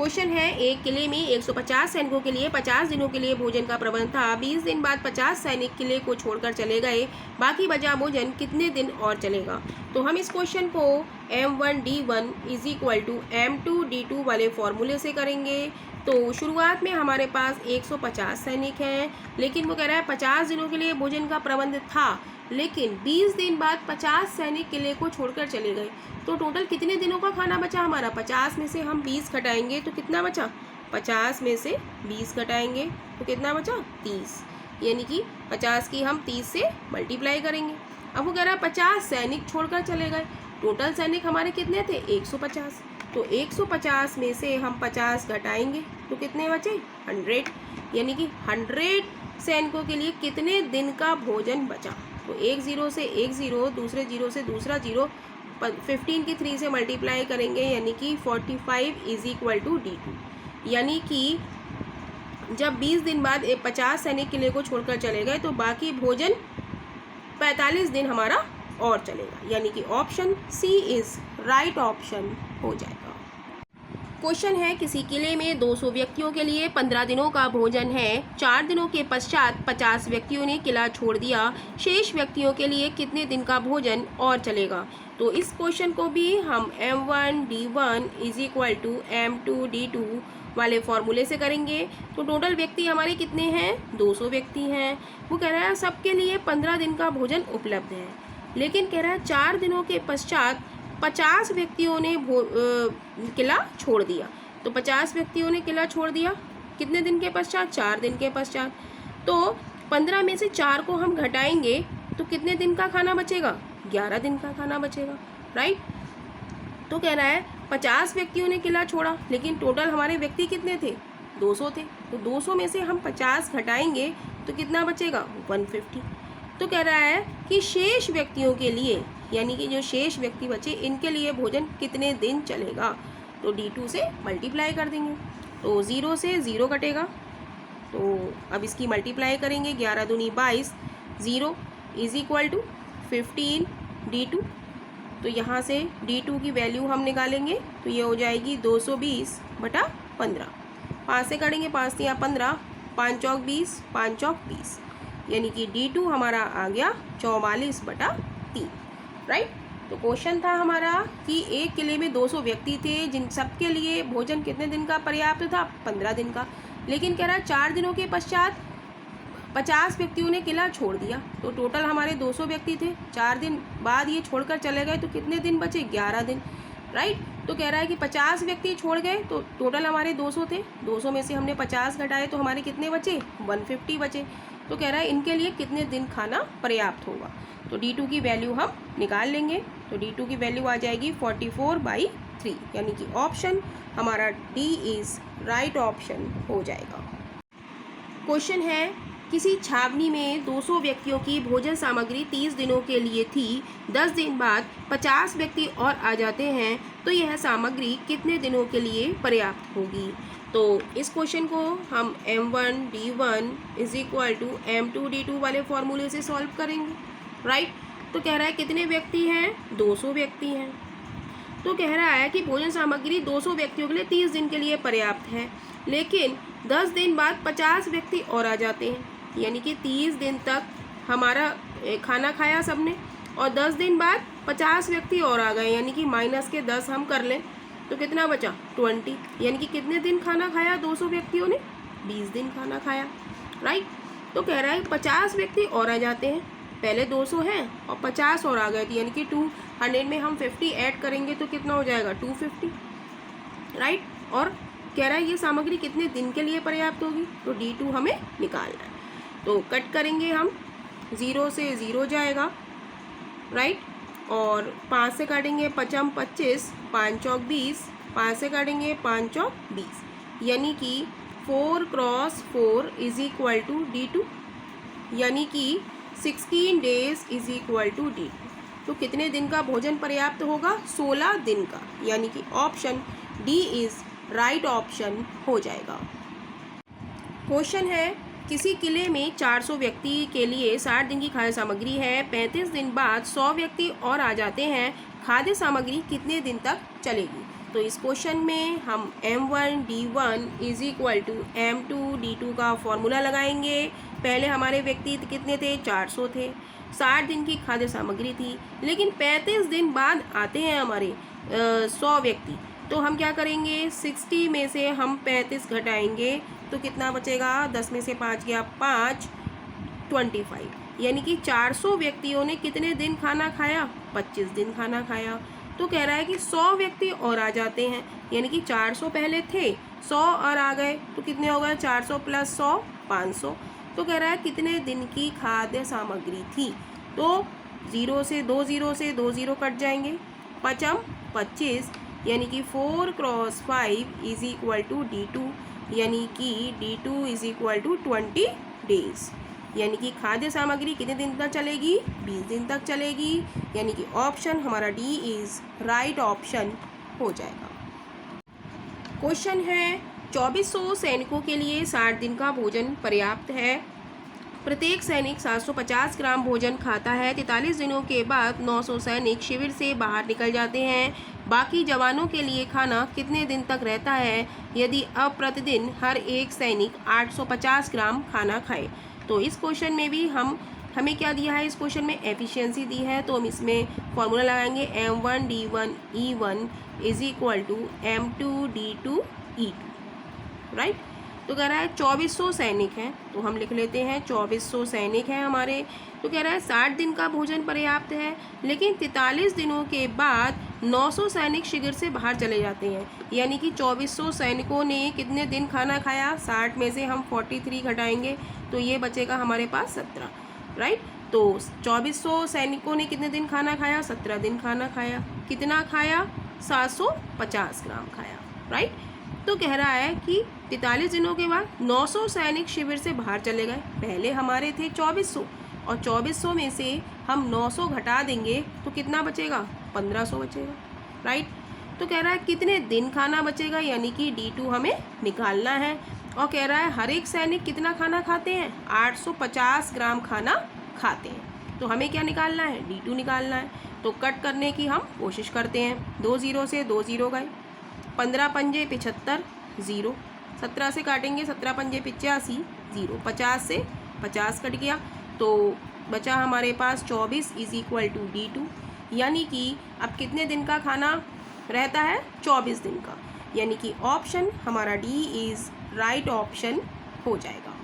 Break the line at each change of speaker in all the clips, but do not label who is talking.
Question है, एक किले में 150 सैनिकों के लिए 50 दिनों के लिए भोजन का प्रबंध था। 20 दिन बाद 50 सैनिक किले को छोड़कर चले गए। बाकी बचा भोजन कितने दिन और चलेगा? तो हम इस क्वेश्चन को M1D1 = M2D2 वाले फॉर्मूले से करेंगे। तो शुरुआत में हमारे पास 150 सैनिक हैं, लेकिन वो कह रहा है 50 दिनों के लिए भोजन का प्रबंध था, लेकिन 20 दिन बाद 50 सैनिक किले को छोड़कर चले गए। तो टोटल कितने दिनों का खाना बचा हमारा? 50 में से हम 20 घटाएंगे तो कितना बचा? 50 में से 20 घटाएंगे तो कितना बचा? 30। यानी कि 50 की हम 30 से मल्टीप्लाई करेंगे। अब वो कह रहा है 50 सैनिक छोड़कर चले गए। टोटल सैनिक हमारे कितने थे? 150। तो 150 में से हम 50 घटाएंगे तो कितने बचे? 100। यानी कि 100 सैनिकों के लिए कितने दिन का भोजन बचा? तो एक ज़ीरो से एक ज़ीरो, दूसरे ज़ीरो से दूसरा ज़ीरो, 15 की 3 से मल्टीप्लाई करेंगे, यानी कि 45 = D2। यानी कि जब 20 दिन बाद 50 सैनिक किले को छोड़कर चले गए तो बाकी भोजन 45 दिन हमारा और चलेगा। यानी कि option C is right option हो जाएगा। क्वेश्चन है, किसी किले में 200 व्यक्तियों के लिए 15 दिनों का भोजन है। 4 दिनों के पश्चात 50 व्यक्तियों ने किला छोड़ दिया। शेष व्यक्तियों के लिए कितने दिन का भोजन और चलेगा? तो इस क्वेश्चन को भी हम M1D1 = M2D2 वाले फॉर्मूले से करेंगे। तो टोटल व्यक्ति हमारे कितने हैं? 200 व्यक्ति हैं। वो कह रहा है सबके लिए 15 दिन का भोजन उपलब्ध है, लेकिन कह रहा है 4 दिनों के पश्चात 50 व्यक्तियों ने किला छोड़ दिया। तो 50 व्यक्तियों ने किला छोड़ दिया कितने दिन के पश्चात? 4 दिन के पश्चात। तो 15 में से 4 को हम घटाएंगे तो कितने दिन का खाना बचेगा? 11 दिन का खाना बचेगा, राइट। तो कह रहा है 50 व्यक्तियों ने किला छोड़ा, लेकिन टोटल हमारे व्यक्ति कितने थे? 200 थे। तो 200 में से हम 50 घटाएंगे तो कितना बचेगा? 150। तो कह रहा है कि शेष व्यक्तियों के लिए, यानी कि जो शेष व्यक्ति बचे, इनके लिए भोजन कितने दिन चलेगा? तो D2 से मल्टीप्लाई कर देंगे। तो 0 से 0 कटेगा, तो अब इसकी मल्टीप्लाई करेंगे, 11 दूनी 22, 0 = 15 D2। तो यहाँ से D2 की वैल्यू हम निकालेंगे तो ये हो जाएगी 220/15। 5 से काटेंगे, 5 तिया 15, 5 चौक 20, 5 चौक 20, यानी कि D2 हमारा आ गया 44/3, राइट। तो क्वेश्चन था हमारा कि एक किले में 200 व्यक्ति थे, जिन सबके लिए भोजन कितने दिन का पर्याप्त था? 15 दिन का। लेकिन कह रहा है 4 दिनों के पश्चात 50 व्यक्तियों ने किला छोड़ दिया। तो टोटल हमारे 200 व्यक्ति थे, 4 दिन बाद ये छोड़कर चले गए तो कितने दिन बचे? 11 दिन, राइट। तो कह रहा है कि 50 व्यक्ति छोड़ गए तो टोटल हमारे 200 थे, 200 में से हमने 50 घटाए तो हमारे कितने बचे? 150 बचे। तो कह रहा है इनके लिए कितने दिन खाना पर्याप्त होगा? तो D2 की वैल्यू हम निकाल लेंगे। तो D2 की वैल्यू आ जाएगी 44/3, यानी कि ऑप्शन हमारा D इज़ राइट ऑप्शन हो जाएगा। क्वेश्चन है, किसी छावनी में 200 व्यक्तियों की भोजन सामग्री 30 दिनों के लिए थी। 10 दिन बाद 50 व्यक्ति और आ जाते हैं, तो यह सामग्री कितने दिनों के लिए पर्याप्त होगी? तो इस क्वेश्चन को हम M1D1 = M2D2 वाले फॉर्मूले से सॉल्व करेंगे, राइट। तो कह रहा है कितने व्यक्ति हैं? 200 व्यक्ति हैं। तो कह रहा है कि भोजन सामग्री 200 व्यक्तियों के लिए 30 दिन के लिए पर्याप्त है, लेकिन 10 दिन बाद 50 व्यक्ति और आ जाते हैं, यानी कि 30 दिन तक हमारा खाना खाया सबने, और 10 दिन बाद 50 व्यक्ति और आ गए, यानी कि -10 हम कर लें तो कितना बचा? 20। यानी कि कितने दिन खाना खाया 200 व्यक्तियों ने? 20 दिन खाना खाया, राइट। तो कह रहा है 50 व्यक्ति और आ जाते हैं, पहले 200 हैं और 50 और आ गए थे, यानी कि 200 में हम 50 ऐड करेंगे तो कितना हो जाएगा? 250, राइट। और कह रहा है ये सामग्री कितने दिन के लिए पर्याप्त होगी? तो D2 हमें निकालना है। तो कट करेंगे हम, 0 से 0 जाएगा, राइट। और 5 से काटेंगे, 5 25, 5 चौक 20, 5 से काटेंगे 5 चौक 20, यानी कि 4 × 4 = D2, यानी कि 16 days = D2। तो कितने दिन का भोजन पर्याप्त होगा? 16 दिन का, यानी कि option D is right option हो जाएगा। क्वेश्चन है, किसी किले में 400 व्यक्ति के लिए 60 दिन की खाद्य सामग्री है। 35 दिन बाद 100 व्यक्ति और आ जाते हैं, खाद्य सामग्री कितने दिन तक चलेगी? तो इस क्वेश्चन में हम M1D1 is equal to M2D2 का फॉर्मूला लगाएंगे। पहले हमारे व्यक्ति कितने थे, 400 थे, 60 दिन की खाद्य सामग्री थी, लेकिन 35 दिन बाद आते हैं हमारे 100 व्यक्ति। तो हम क्या करेंगे, 60 में से हम 35 घटाएंगे तो कितना बचेगा, 10 में से 5 गया 5, 25, यानी कि 400 व्यक्तियों ने कितने दिन खाना खाया, 25 दिन खाना खाया। तो कह रहा है कि 100 व्यक्ति और आ जाते हैं, यानी कि 400 पहले थे, 100 और आ गए तो कितने हो गए, 400 प्लस 100 500। तो कह रहा है कितने दिन की खाद्य सामग्री थी। तो 0 से 2 0 कट जाएंगे, 5 25, यानी कि 4 × 5 इज इक्वल टू D2, यानी कि D2 is equal to 20 days, यानी कि खाद्य सामग्री कितने दिन तक चलेगी, 20 दिन तक चलेगी, यानी कि ऑप्शन हमारा डी इज राइट ऑप्शन हो जाएगा। क्वेश्चन है 2400 सैनिकों के लिए 60 दिन का भोजन पर्याप्त है। प्रत्येक सैनिक 750 ग्राम भोजन खाता है। 43 दिनों के बाद 900 सैनिक शिविर से बाहर निकल जाते हैं। बाकी जवानों के लिए खाना कितने दिन तक रहता है यदि अब प्रतिदिन हर एक सैनिक 850 ग्राम खाना खाए। तो इस क्वेश्चन में भी हमें क्या दिया है, इस क्वेश्चन में एफिशिएंसी दी है, तो हम इसमें फॉर्मूला लगाएंगे M1D1E1 is equal to M2D2E2, right. तो कह रहा है 2400 सैनिक हैं, तो हम लिख लेते हैं 2400 सैनिक हैं हमारे। तो कह रहा है 60 दिन का भोजन पर्याप्त है, लेकिन 43 दिनों के बाद 900 सैनिक शिविर से बाहर चले जाते हैं, यानी कि 2400 सैनिकों ने कितने दिन खाना खाया, 60 में से हम 43 घटाएंगे तो ये बचेगा हमारे पास 17, राइट। तो 2400 सैनिकों ने कितने दिन खाना खाया, 17 दिन खाना खाया। कितना खाया, 750 ग्राम खाया, राइट। तो कह रहा है कि 43 दिनों के बाद 900 सैनिक शिविर से बाहर चले गए। पहले हमारे थे 2400, और 2400 में से हम 900 घटा देंगे तो कितना बचेगा, 1500 बचेगा, राइट। तो कह रहा है कितने दिन खाना बचेगा, यानी कि D2 हमें निकालना है। और कह रहा है हर एक सैनिक कितना खाना खाते हैं, 850 ग्राम खाना खाते हैं। तो हमें क्या निकालना है, D2 निकालना है। तो कट करने की हम कोशिश करते हैं। 2 0 से 2 0 गए, 15 पंजे 75 0, 17 से काटेंगे 17 पंजे 85 0, 50 से 50 कट गया, तो बचा हमारे पास 24 इज इक्वल टू D2, यानी कि अब कितने दिन का खाना रहता है, 24 दिन का, यानी कि ऑप्शन हमारा डी इज राइट ऑप्शन हो जाएगा।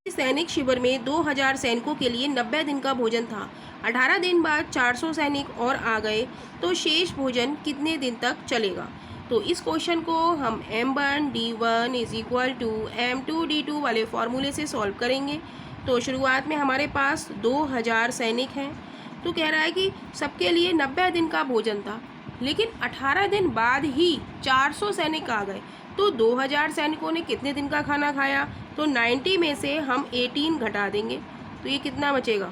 सैनिक शिविर में 2000 सैनिकों के लिए 90 दिन का भोजन था। 18 दिन बाद 400 सैनिक और आ गए, तो शेष भोजन कितने दिन तक चलेगा। तो इस क्वेश्चन को हम M1D1 is equal to M2D2 वाले फॉर्मूले से सॉल्व करेंगे। तो शुरुआत में हमारे पास 2000 सैनिक हैं, तो कह रहा है कि सबके लिए 90 दिन का भोजन था, लेकिन 18 दिन बाद ही 400 सैनिक आ गए, तो 2000 सैनिकों ने कितने दिन का खाना खाया। तो 90 में से हम 18 घटा देंगे तो ये कितना बचेगा,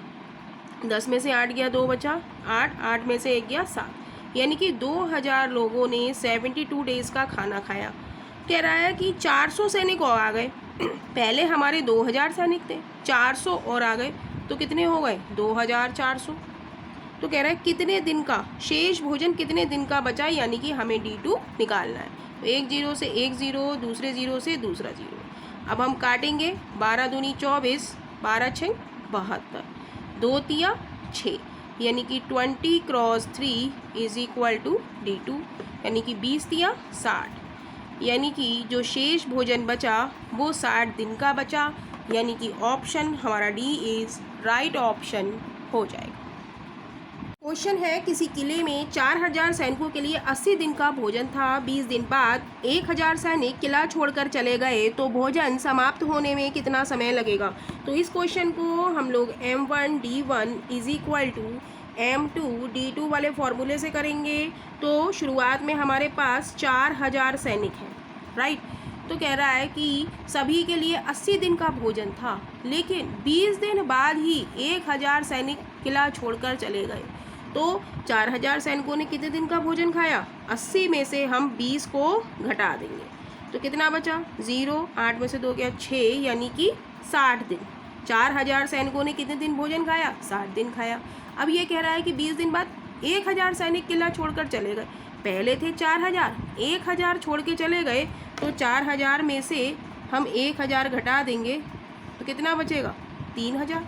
10 में से 8 गया, 2 बचा 8, 8 में से 1 गया 7, यानी कि 2000 लोगों ने 72 डेज का खाना खाया। कह रहा है कि 400 सैनिक और आ गए, पहले हमारे 2000 सैनिक थे, 400 और आ गए तो कितने हो गए, 2400। तो कह रहा है कितने दिन का शेष भोजन कितने दिन का बचा, यानी कि हमें D2 निकालना है। तो 1 0 से 1 0, दूसरे 0 से दूसरा 0। अब हम काटेंगे, 12 दूनी 24, 12 6 72, 2 तिया 6, यानी कि 20 × 3 इज इक्वल टू D2, यानी कि 20 तिया 60, यानी कि जो शेष भोजन बचा वो 60 दिन का बचा, यानी कि ऑप्शन हमारा डी इज राइट ऑप्शन हो जाएगा। क्वेश्चन है किसी किले में 4000 सैनिकों के लिए 80 दिन का भोजन था। 20 दिन बाद 1000 सैनिक किला छोड़कर चले गए, तो भोजन समाप्त होने में कितना समय लगेगा। तो इस क्वेश्चन को हम लोग M1D1 is equal to M2D2 वाले फॉर्मूले से करेंगे। तो शुरुआत में हमारे पास 4000 सैनिक हैं, राइट। तो कह रहा है कि सभी के लिए 80 दिन का भोजन था, लेकिन 20 दिन बाद ही 1000 सैनिक किला छोड़कर चले गए, तो 4000 सैनिकों ने कितने दिन का भोजन खाया, 80 में से हम 20 को घटा देंगे तो कितना बचा, 0, 8 में से 2 गया 6, यानी कि 60 दिन। 4000 सैनिकों ने कितने दिन भोजन खाया, 60 दिन खाया। अब ये कह रहा है कि 20 दिन बाद 1000 सैनिक किला छोड़कर चले गए। पहले थे 4000, 1000 छोड़ के चले गए, तो 4000 में से हम 1000 घटा देंगे तो कितना बचेगा? 3000।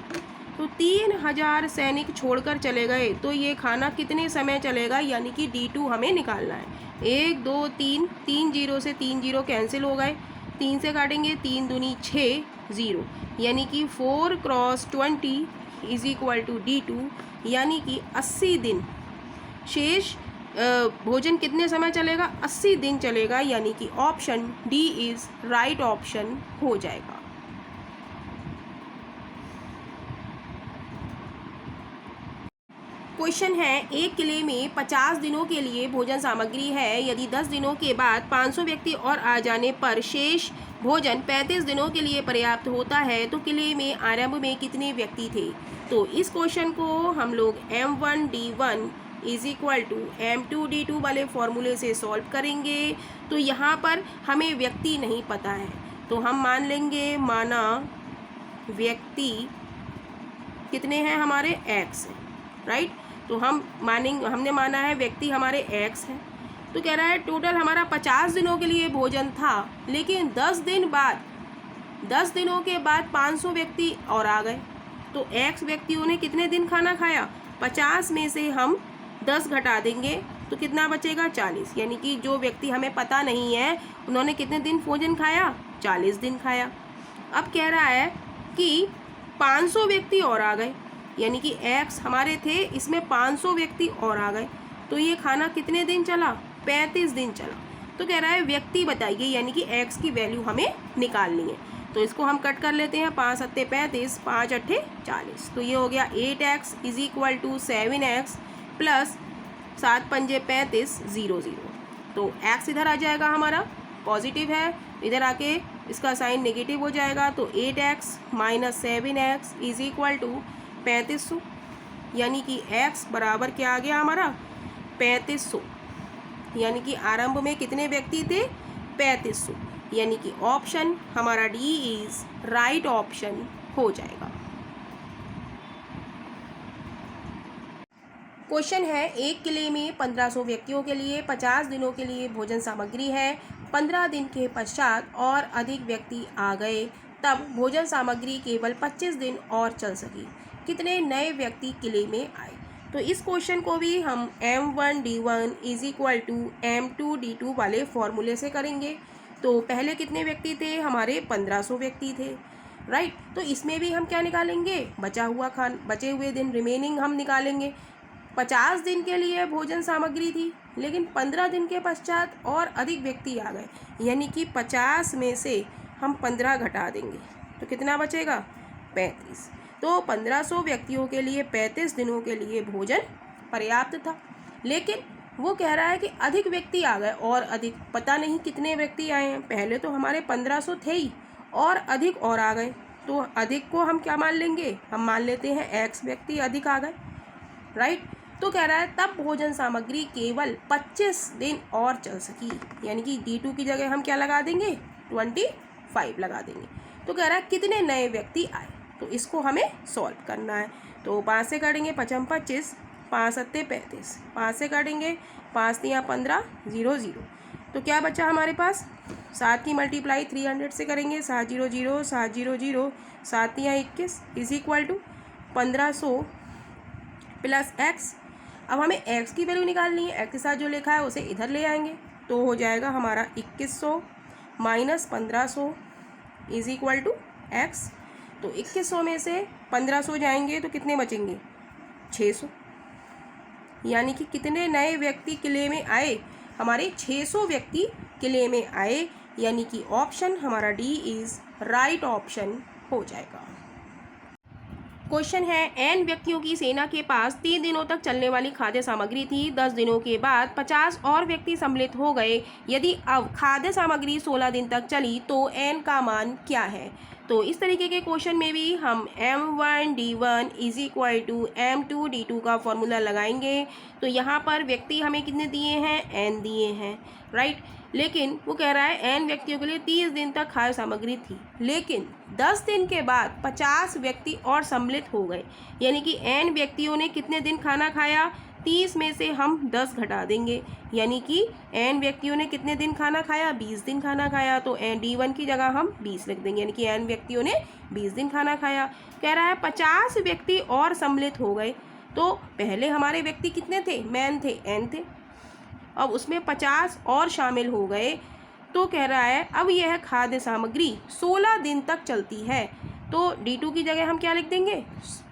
तो 3000 सैनिक छोड़कर चले गए, तो ये खाना कितने समय चलेगा, यानी कि D2 हमें निकालना है। 1 2 3, 3 जीरो से 3 जीरो कैंसिल हो गए, 3 से काटेंगे, 3 दूनी 6, 0, यानी कि 4 cross 20 is equal to D2, यानी कि 80 दिन। शेष भोजन कितने समय चलेगा? 80 दिन चलेगा, यानी कि option D is right option हो जाएगा। क्वेश्चन है, एक किले में 50 दिनों के लिए भोजन सामग्री है। यदि 10 दिनों के बाद 500 व्यक्ति और आ जाने पर शेष भोजन 35 दिनों के लिए पर्याप्त होता है, तो किले में आरंभ में कितने व्यक्ति थे? तो इस क्वेश्चन को हम लोग M1D1 is equal to M2D2 वाले फॉर्मूले से सॉल्व करेंगे। तो यहाँ पर हमें व्यक्ति नहीं पता है, तो हम मान लेंगे, माना व्यक्ति कितने हैं हमारे? x है, राइट। तो हमने माना है व्यक्ति हमारे x है। तो कह रहा है टोटल हमारा 50 दिनों के लिए भोजन था, लेकिन 10 दिनों के बाद 500 व्यक्ति और आ गए, तो x व्यक्तियों ने कितने दिन खाना खाया? 50 में से हम 10 घटा देंगे तो कितना बचेगा? 40, यानी कि जो व्यक्ति हमें पता नहीं है उन्होंने कितने दिन भोजन खाया? 40 दिन खाया। अब कह रहा है कि 500 व्यक्ति और आ गए, यानी कि x हमारे थे, इसमें 500 व्यक्ति और आ गए, तो ये खाना कितने दिन चला? 35 दिन चला। तो कह रहा है व्यक्ति बताइए, यानी कि x की वैल्यू हमें निकालनी है। तो इसको हम कट कर लेते हैं, 5 सत्ते 35, 5 अट्ठे 40। तो ये हो गया 8x is equal to 7x plus 7 पंजे 35, 0 0। तो x इधर आ जाएगा, हमारा पॉजिटिव है, इधर आके इसका साइन नेगेटिव हो जाएगा। तो 8x minus 7x is equal to 3500, यानी कि x बराबर क्या आ गया हमारा? 3500, यानी कि आरंभ में कितने व्यक्ति थे? 3500, यानी कि ऑप्शन हमारा डी इज राइट ऑप्शन हो जाएगा। क्वेश्चन है, एक किले में 1500 व्यक्तियों के लिए 50 दिनों के लिए भोजन सामग्री है। 15 दिन के पश्चात और अधिक व्यक्ति आ गए, तब भोजन सामग्री केवल 25 दिन और चल सकी। कितने नए व्यक्ति किले में आए? तो इस क्वेश्चन को भी हम M1D1 is equal to M2D2 वाले फॉर्मूले से करेंगे। तो पहले कितने व्यक्ति थे हमारे? 1500 व्यक्ति थे, राइट। तो इसमें भी हम क्या निकालेंगे? बचे हुए दिन, रिमेनिंग हम निकालेंगे। 50 दिन के लिए भोजन सामग्री थी, लेकिन 15 दिन के पश्चात और अधिक व्यक्ति आ गए, यानी कि 50 में से हम 15 घटा देंगे तो कितना बचेगा? 35। तो 1500 व्यक्तियों के लिए 35 दिनों के लिए भोजन पर्याप्त था, लेकिन वो कह रहा है कि अधिक व्यक्ति आ गए, और अधिक पता नहीं कितने व्यक्ति आए हैं। पहले तो हमारे 1500 थे ही, और अधिक और आ गए, तो अधिक को हम क्या मान लेंगे? हम मान लेते हैं x व्यक्ति अधिक आ गए, राइट। तो कह रहा है तब भोजन सामग्री केवल 25 दिन और चल सकी, यानी कि D2 की जगह हम क्या लगा देंगे? 25 लगा देंगे। तो कह रहा है कितने नए व्यक्ति आए, तो इसको हमें सॉल्व करना है। तो 5 से काटेंगे, 5 25, 5 सत्ते 35, 5 से काटेंगे, 5 तियाँ 15, 0 0। तो क्या बचा हमारे पास? 7 की मल्टीप्लाई 300 से करेंगे, 7 0 0, 7 0 0, 7 तियाँ 21 is equal to 1500 plus x। अब हमें x की वैल्यू निकालनी है, x के साथ जो लिखा है उसे इधर ले आएंगे, तो हो जाएगा हमारा 2100 minus 1500 is equal to x। तो 2100 में से 1500 जाएंगे तो कितने बचेंगे? 600, यानी कि कितने नए व्यक्ति किले में आए? हमारे 600 व्यक्ति किले में आए, यानी कि ऑप्शन हमारा डी इज राइट ऑप्शन हो जाएगा। क्वेश्चन है, n व्यक्तियों की सेना के पास 3 दिनों तक चलने वाली खाद्य सामग्री थी। 10 दिनों के बाद 50 और व्यक्ति सम्मिलित हो गए। यदि अब खाद्य सामग्री 16 दिन तक चली तो n का मान क्या है? तो इस तरीके के क्वेश्चन में भी हम M1D1 is equal to M2D2 का फॉर्मूला लगाएंगे। तो यहाँ पर व्यक्ति हमें कितने दिए हैं? n दिए हैं, राइट। लेकिन वो कह रहा है n व्यक्तियों के लिए 30 दिन तक खाद्य सामग्री थी, लेकिन 10 दिन के बाद 50 व्यक्ति और सम्मिलित हो गए, यानी कि n व्यक्तियों ने कितने दिन खाना खाया? 30 में से हम 10 घटा देंगे, यानी कि n व्यक्तियों ने कितने दिन खाना खाया, 20 दिन खाना खाया। तो D1 की जगह हम 20 लिख देंगे, यानी कि n व्यक्तियों ने 20 दिन खाना खाया। कह रहा है 50 व्यक्ति और सम्मिलित हो गए। तो पहले हमारे व्यक्ति कितने थे, मैन थे, n थे, अब उसमें 50 और शामिल हो गए। तो कह रहा है अब यह खाद्य सामग्री 16 दिन तक चलती है। तो D2 की जगह हम क्या लिख देंगे,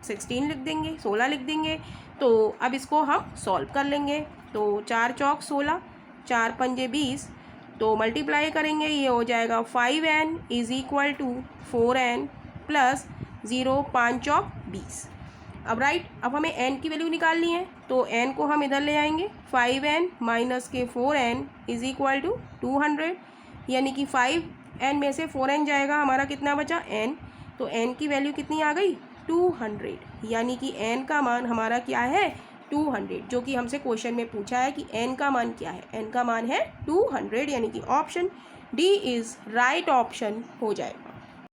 16 लिख देंगे, 16 लिख देंगे। तो अब इसको हम सॉल्व कर लेंगे। तो 4 चौक 16, 4 पंजे 20, तो मल्टीप्लाई करेंगे, ये हो जाएगा 5n is equal to 4n plus 0, 5 चौक 20। अब राइट, अब हमें n की वैल्यू निकालनी है, तो n को हम इधर ले आएंगे, 5n माइनस के 4n इज इक्वल टू 200, यानी कि 5n में से 4n जाएगा, हमारा कितना बचा, n। तो n की वैल्यू कितनी आ गई, 200, यानी कि n का मान हमारा क्या है, 200, जो कि हमसे क्वेश्चन में पूछा है कि n का मान क्या है, n का मान है 200, यानी कि option D is right option हो जाएगा।